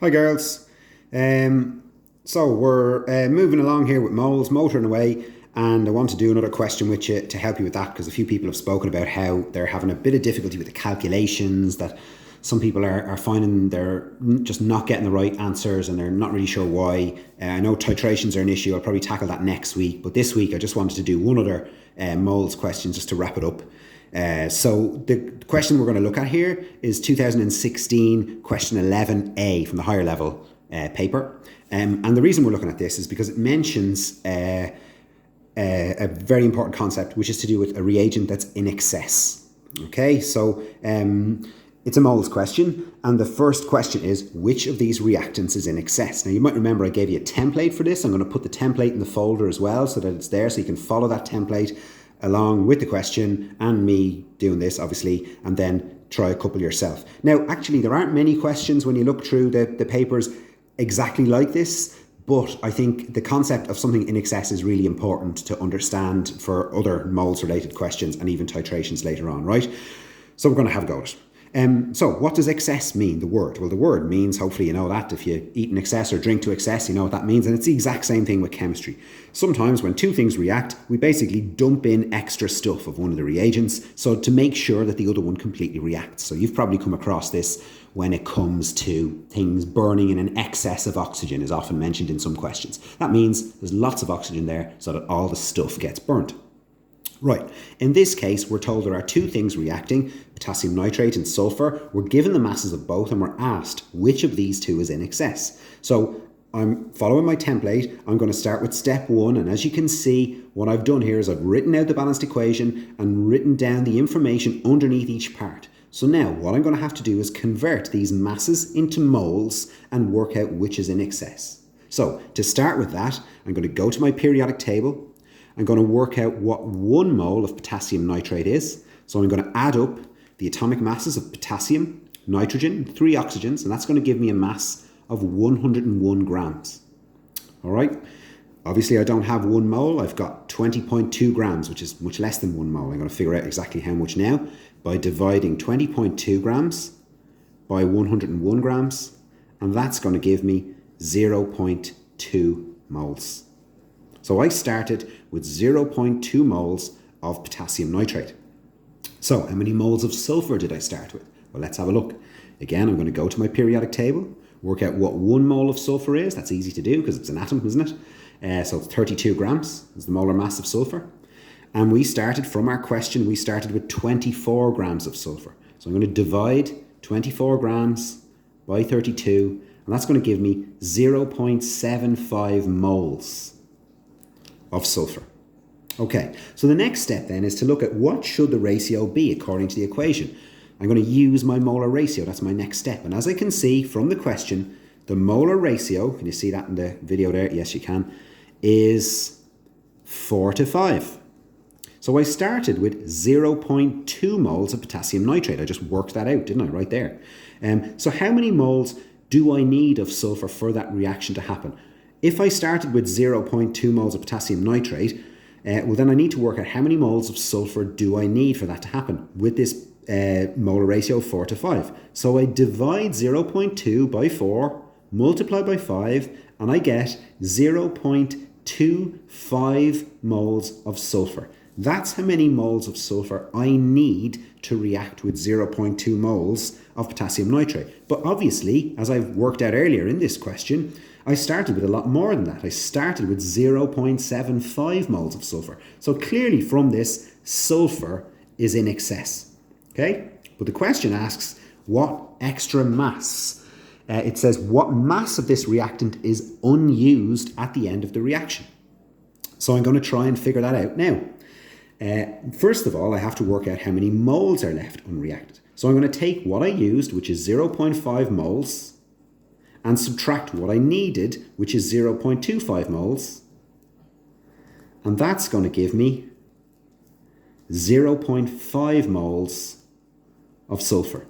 Hi girls. So we're moving along here with moles, motoring away, and I want to do another question with you to help you with that because a few people have spoken about how they're having a bit of difficulty with the calculations, that some people are finding they're just not getting the right answers and they're not really sure why. I know titrations are an issue. I'll probably tackle that next week, but this week I just wanted to do one other moles question just to wrap it up. So the question we're going to look at here is 2016 question 11A from the higher level paper. And the reason we're looking at this is because it mentions a very important concept, which is to do with a reagent that's in excess. Okay, so it's a moles question, and the first question is, which of these reactants is in excess? Now you might remember I gave you a template for this. I'm going to put the template in the folder as well so that it's there so you can follow that template along with the question and me doing this, obviously, and then try a couple yourself. Now, actually, there aren't many questions when you look through the papers exactly like this, but I think the concept of something in excess is really important to understand for other moles-related questions and even titrations later on, right? So we're going to have a go at it. So what does excess mean, the word? Well, the word means, hopefully you know that, if you eat in excess or drink to excess, you know what that means. And it's the exact same thing with chemistry. Sometimes when two things react, we basically dump in extra stuff of one of the reagents so to make sure that the other one completely reacts. So you've probably come across this when it comes to things burning in an excess of oxygen is often mentioned in some questions. That means there's lots of oxygen there so that all the stuff gets burnt. Right, in this case, we're told there are two things reacting, potassium nitrate and sulfur. We're given the masses of both and we're asked which of these two is in excess. So I'm following my template. I'm going to start with step one. And as you can see, what I've done here is I've written out the balanced equation and written down the information underneath each part. So now what I'm going to have to do is convert these masses into moles and work out which is in excess. So to start with that, I'm going to go to my periodic table. I'm going to work out what 1 mole of potassium nitrate is. So I'm going to add up the atomic masses of potassium, nitrogen, 3 oxygens, and that's going to give me a mass of 101 grams. All right. Obviously, I don't have 1 mole. I've got 20.2 grams, which is much less than 1 mole. I'm going to figure out exactly how much now by dividing 20.2 grams by 101 grams, and that's going to give me 0.2 moles. So I started with 0.2 moles of potassium nitrate. So how many moles of sulfur did I start with? Well, let's have a look. Again, I'm going to go to my periodic table, work out what 1 mole of sulfur is. That's easy to do because it's an atom, isn't it? So 32 grams is the molar mass of sulfur. And we started from our question, we started with 24 grams of sulfur. So I'm going to divide 24 grams by 32, and that's going to give me 0.75 moles of sulfur. Okay, so the next step then is to look at what should the ratio be according to the equation. I'm going to use my molar ratio. That's my next step. And as I can see from the question, the molar ratio, can you see that in the video there? Yes, you can, is 4:5. So I started with 0.2 moles of potassium nitrate. I just worked that out, didn't I, right there? So how many moles do I need of sulfur for that reaction to happen? If I started with 0.2 moles of potassium nitrate, well then I need to work out how many moles of sulfur do I need for that to happen with this molar ratio of 4:5. So I divide 0.2 by 4, multiply by 5, and I get 0.25 moles of sulfur. That's how many moles of sulfur I need to react with 0.2 moles of potassium nitrate. But obviously, as I've worked out earlier in this question, I started with a lot more than that. I started with 0.75 moles of sulfur. So clearly from this, sulfur is in excess. Okay? But the question asks, what extra mass? It says, what mass of this reactant is unused at the end of the reaction? So I'm going to try and figure that out now. First of all, I have to work out how many moles are left unreacted. So I'm going to take what I used, which is 0.5 moles, and subtract what I needed, which is 0.25 moles. And that's going to give me 0.5 moles of sulfur.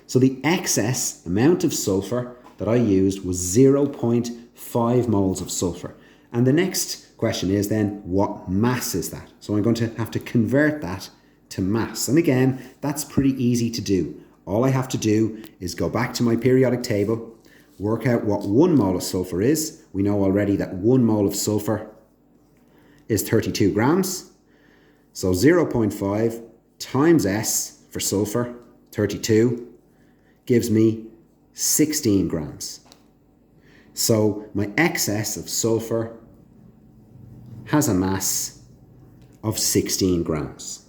So the excess amount of sulfur that I used was 0.5 moles of sulfur. And the next question is then, what mass is that? So I'm going to have to convert that to mass. And again, that's pretty easy to do. All I have to do is go back to my periodic table, work out what 1 mole of sulfur is. We know already that 1 mole of sulfur is 32 grams. So 0.5 times S for sulfur, 32, gives me 16 grams. So my excess of sulfur has a mass of 16 grams.